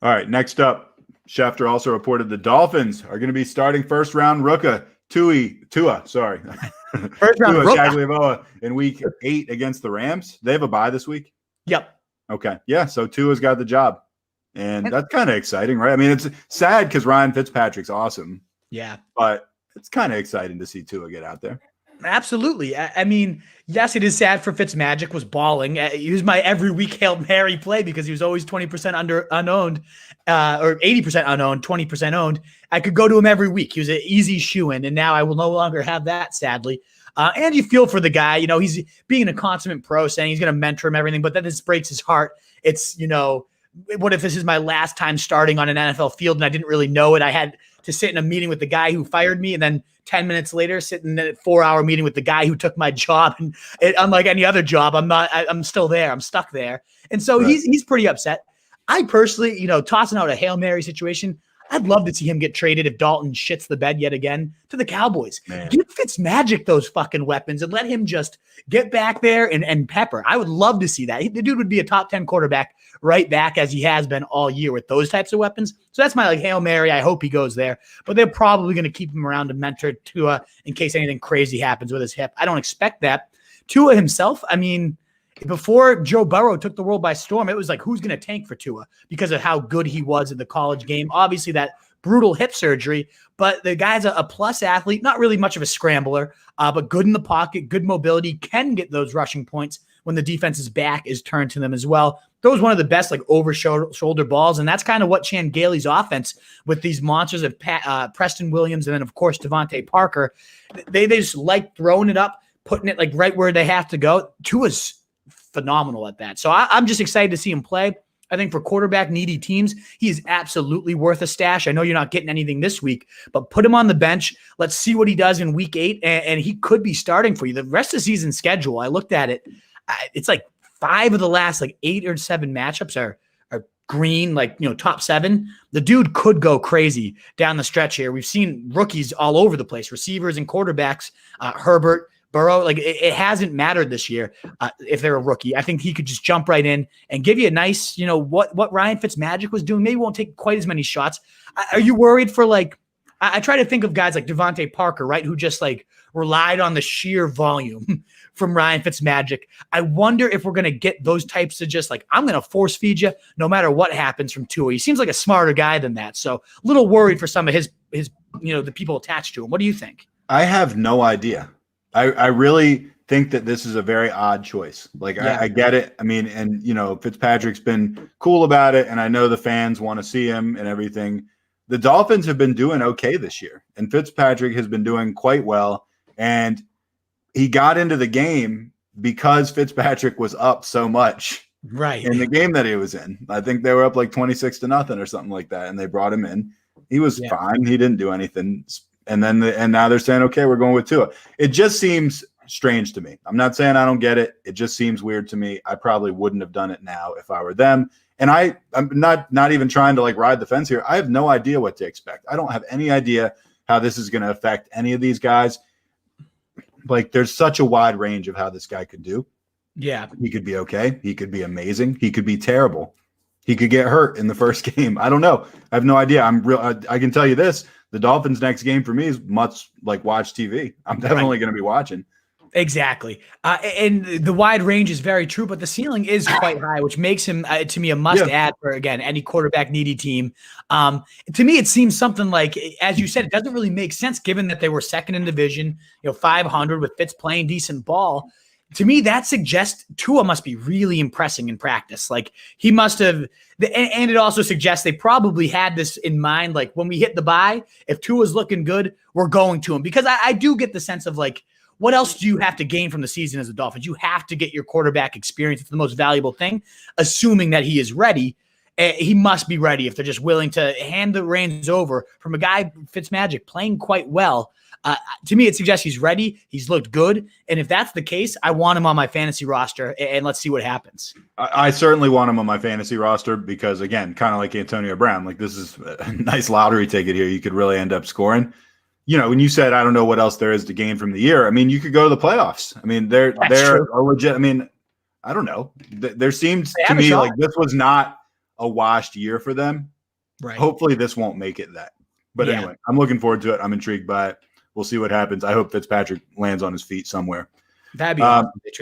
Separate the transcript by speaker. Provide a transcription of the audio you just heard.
Speaker 1: All right, next up, Schefter also reported the Dolphins are going to be starting first-round Tua
Speaker 2: First round
Speaker 1: Tua
Speaker 2: Roto.
Speaker 1: Tagovailoa in week 8 against the Rams. They have a bye this week?
Speaker 2: Yep.
Speaker 1: Okay. Yeah, so Tua's got the job. And that's kind of exciting, right? I mean, it's sad because Ryan Fitzpatrick's awesome.
Speaker 2: Yeah.
Speaker 1: But it's kind of exciting to see Tua get out there.
Speaker 2: Absolutely. I mean, yes, it is sad for Fitzmagic was balling. He was my every week Hail Mary play because he was always 20% unowned, or 80% unowned, 20% owned. I could go to him every week. He was an easy shoe-in, and now I will no longer have that, sadly. And you feel for the guy. You know, he's being a consummate pro, saying he's going to mentor him, everything, but then this breaks his heart. It's, you know, what if this is my last time starting on an NFL field and I didn't really know it? I had to sit in a meeting with the guy who fired me, and then 10 minutes later, sitting in a 4-hour meeting with the guy who took my job. And unlike any other job, I'm still there. I'm stuck there. And so he's pretty upset. I personally, you know, tossing out a Hail Mary situation, I'd love to see him get traded if Dalton shits the bed yet again to the Cowboys.
Speaker 1: Man.
Speaker 2: Give Fitzmagic those fucking weapons and let him just get back there and pepper. I would love to see that. The dude would be a top 10 quarterback right back as he has been all year with those types of weapons. So that's my like Hail Mary. I hope he goes there, but they're probably going to keep him around to mentor Tua in case anything crazy happens with his hip. I don't expect that. Tua himself, I mean, before Joe Burrow took the world by storm, it was like, who's going to tank for Tua because of how good he was in the college game. Obviously, that brutal hip surgery, but the guy's a plus athlete, not really much of a scrambler, but good in the pocket, good mobility, can get those rushing points when the defense's back is turned to them as well. Throws one of the best like over shoulder balls, and that's kind of what Chan Gailey's offense with these monsters of Preston Williams and then, of course, Devontae Parker. They just like throwing it up, putting it like right where they have to go. Tua's phenomenal at that. So I'm just excited to see him play. I think for quarterback needy teams, he is absolutely worth a stash. I know you're not getting anything this week, but put him on the bench. Let's see what he does in week 8. And he could be starting for you. The rest of the season schedule, I looked at it. It's like 5 of the last like 8 or 7 matchups are green, like, you know, top 7. The dude could go crazy down the stretch here. We've seen rookies all over the place, receivers and quarterbacks, Herbert, Burrow, like it hasn't mattered this year if they're a rookie. I think he could just jump right in and give you a nice, you know, what Ryan Fitzmagic was doing. Maybe won't take quite as many shots. Are you worried for like, I try to think of guys like Devontae Parker, right, who just like relied on the sheer volume from Ryan Fitzmagic. I wonder if we're going to get those types of just like, I'm going to force feed you no matter what happens from Tua. He seems like a smarter guy than that. So a little worried for some of his, you know, the people attached to him. What do you think?
Speaker 1: I have no idea. I really think that this is a very odd choice. Like, yeah. I get it. I mean, and, you know, Fitzpatrick's been cool about it, and I know the fans want to see him and everything. The Dolphins have been doing okay this year, and Fitzpatrick has been doing quite well, and he got into the game because Fitzpatrick was up so much
Speaker 2: right
Speaker 1: in the game that he was in. I think they were up like 26-0 or something like that, and they brought him in. He was fine. He didn't do anything. And then and now they're saying, okay, we're going with Tua. It just seems strange to me. I'm not saying I don't get it. It just seems weird to me. I probably wouldn't have done it now if I were them. And I'm not even trying to like ride the fence here. I have no idea what to expect. I don't have any idea how this is going to affect any of these guys. Like, there's such a wide range of how this guy could do.
Speaker 2: Yeah.
Speaker 1: He could be okay. He could be amazing. He could be terrible. He could get hurt in the first game. I don't know. I have no idea. I can tell you this. The Dolphins' next game for me is much like watch TV. I'm definitely going to be watching.
Speaker 2: Exactly. And the wide range is very true, but the ceiling is quite high, which makes him, to me, a must-add for, again, any quarterback-needy team. To me, it seems something like, as you said, it doesn't really make sense given that they were second in division, 500 with Fitz playing decent ball. To me, that suggests Tua must be really impressing in practice. Like, he must have, and it also suggests they probably had this in mind. Like, when we hit the bye, if Tua's looking good, we're going to him. Because I do get the sense of, like, what else do you have to gain from the season as a Dolphins? You have to get your quarterback experience. It's the most valuable thing, assuming that he is ready. He must be ready if they're just willing to hand the reins over from a guy, Fitzmagic, playing quite well. To me, it suggests he's ready. He's looked good. And if that's the case, I want him on my fantasy roster, and let's see what happens.
Speaker 1: I certainly want him on my fantasy roster because, again, kind of like Antonio Brown, like this is a nice lottery ticket here. You could really end up scoring. You know, when you said, I don't know what else there is to gain from the year, I mean, you could go to the playoffs. I mean, they're a legit. I mean, I don't know. There seems to me like this was not a washed year for them.
Speaker 2: Right.
Speaker 1: Hopefully this won't make it that. But anyway, I'm looking forward to it. I'm intrigued by it. We'll see what happens. I hope Fitzpatrick lands on his feet somewhere.
Speaker 2: That'd be awesome.